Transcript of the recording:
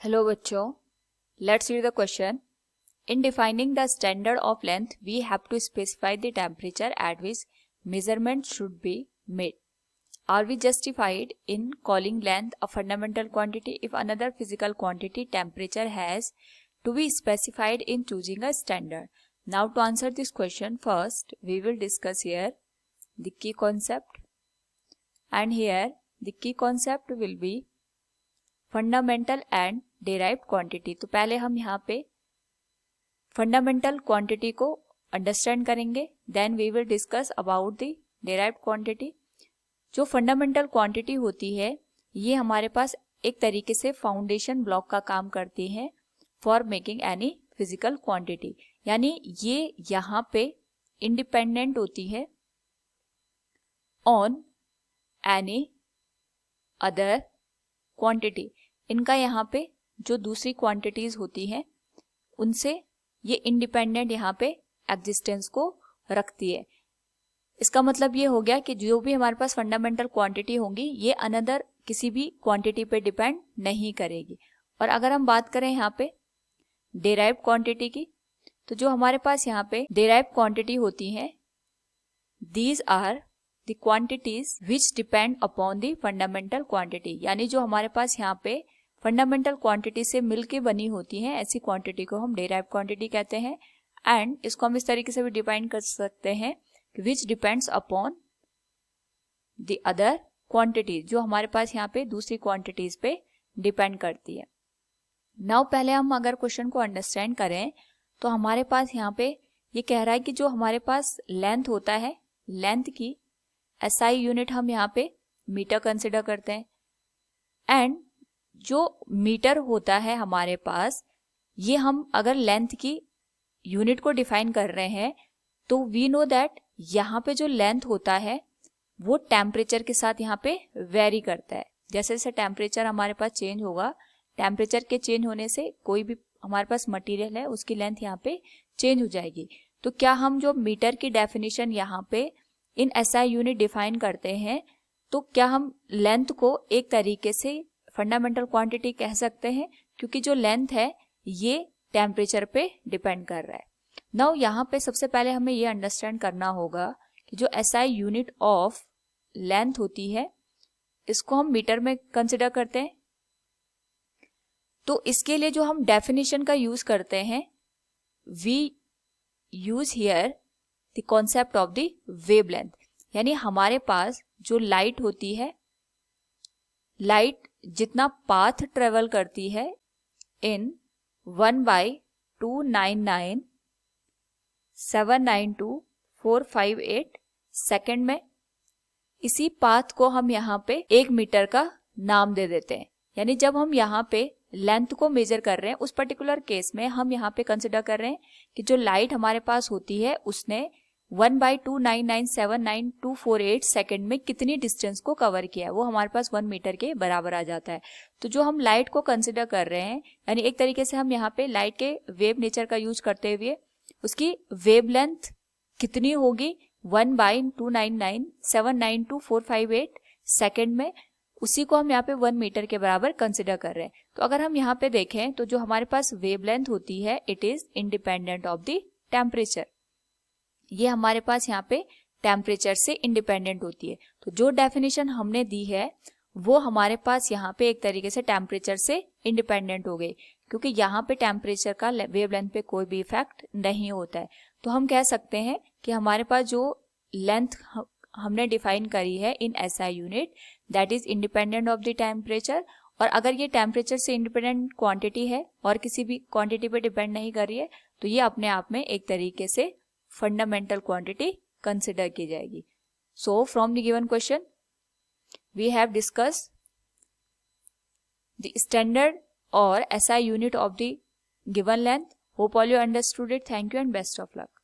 Hello बच्चों, let's read the question. In defining the standard of length, we have to specify the temperature at which measurement should be made. Are we justified in calling length a fundamental quantity if another physical quantity, temperature, has to be specified in choosing a standard? Now to answer this question, first we will discuss here the key concept, and here the key concept will be fundamental and derived quantity. तो पहले हम यहाँ पे fundamental quantity को understand करेंगे, then we will discuss about the derived quantity. जो fundamental quantity होती है ये हमारे पास एक तरीके से फाउंडेशन ब्लॉक का काम करती है for making any physical quantity. यानी ये यहाँ पे इंडिपेंडेंट होती है ऑन एनी अदर क्वांटिटी. इनका यहाँ पे जो दूसरी क्वांटिटीज होती हैं उनसे ये इंडिपेंडेंट यहाँ पे एग्जिस्टेंस को रखती है. इसका मतलब ये हो गया कि जो भी हमारे पास फंडामेंटल क्वांटिटी होंगी ये अनदर किसी भी क्वांटिटी पे डिपेंड नहीं करेगी. और अगर हम बात करें यहाँ पे डेराइव्ड क्वांटिटी की, तो जो हमारे पास यहाँ पे डेराइव्ड क्वांटिटी होती हैं, these are the quantities which depend upon the fundamental quantity. यानी जो हमारे पास यहाँ पे फंडामेंटल क्वांटिटी से मिलके बनी होती हैं ऐसी क्वांटिटी को हम डेराइव्ड क्वांटिटी कहते हैं. एंड इसको हम इस तरीके से भी डिफाइन कर सकते हैं which depends upon the other quantity, जो हमारे पास यहाँ पे दूसरी क्वांटिटीज पे डिपेंड करती है. नाउ पहले हम अगर क्वेश्चन को अंडरस्टैंड करें तो हमारे पास यहाँ पे ये कह रहा है कि जो हमारे पास लेंथ होता है, लेंथ की SI यूनिट हम यहाँ पे मीटर कंसिडर करते हैं. एंड जो मीटर होता है हमारे पास, ये हम अगर लेंथ की यूनिट को डिफाइन कर रहे हैं तो वी नो दैट यहाँ पे जो लेंथ होता है वो टेम्परेचर के साथ यहाँ पे वेरी करता है. जैसे जैसे टेम्परेचर हमारे पास चेंज होगा, टेम्परेचर के चेंज होने से कोई भी हमारे पास मटेरियल है उसकी लेंथ यहाँ पे चेंज हो जाएगी. तो क्या हम जो मीटर की डेफिनेशन यहाँ पे इन SI यूनिट डिफाइन करते हैं, तो क्या हम लेंथ को एक तरीके से फंडामेंटल क्वांटिटी कह सकते हैं, क्योंकि जो लेंथ है ये टेम्परेचर पे डिपेंड कर रहा है. नाउ यहाँ पे सबसे पहले हमें ये अंडरस्टैंड करना होगा कि जो SI यूनिट ऑफ लेंथ होती है इसको हम मीटर में कंसिडर करते हैं. तो इसके लिए जो हम डेफिनेशन का यूज करते हैं, we use here the concept of the wavelength. यानी हमारे पास जो लाइट होती है, लाइट जितना पाथ ट्रेवल करती है इन 1/299,792,458 सेकेंड में, इसी पाथ को हम यहाँ पे 1 मीटर का नाम दे देते हैं. यानी जब हम यहाँ पे लेंथ को मेजर कर रहे हैं उस पर्टिकुलर केस में हम यहाँ पे कंसिडर कर रहे हैं कि जो लाइट हमारे पास होती है उसने 1/299,792,458 सेकेंड में कितनी डिस्टेंस को कवर किया है, वो हमारे पास 1 मीटर के बराबर आ जाता है. तो जो हम लाइट को कंसिडर कर रहे हैं, यानी एक तरीके से हम यहाँ पे लाइट के वेव नेचर का यूज करते हुए उसकी वेवलेंथ कितनी होगी 1/299,792,458 सेकेंड में, उसी को हम यहाँ पे 1 मीटर के बराबर कंसिडर कर रहे हैं. तो अगर हम यहाँ पे देखें तो जो हमारे पास वेवलेंथ होती है it is independent of the temperature. ये हमारे पास यहाँ पे टेम्परेचर से इंडिपेंडेंट होती है. तो जो डेफिनेशन हमने दी है वो हमारे पास यहाँ पे एक तरीके से टेम्परेचर से इंडिपेंडेंट हो गई, क्योंकि यहाँ पे टेम्परेचर का वेवलेंथ पे कोई भी इफेक्ट नहीं होता है. तो हम कह सकते हैं कि हमारे पास जो लेंथ हमने डिफाइन करी है इन SI unit, that is independent of the temperature. और अगर ये टेम्परेचर से इंडिपेंडेंट क्वांटिटी है और किसी भी क्वांटिटी पे डिपेंड नहीं कर रही है, तो ये अपने आप में एक तरीके से फंडामेंटल क्वांटिटी कंसिडर की जाएगी. So from the given question we have discuss the standard और SI unit of the given length. Hope all you understood it. Thank you and best of luck.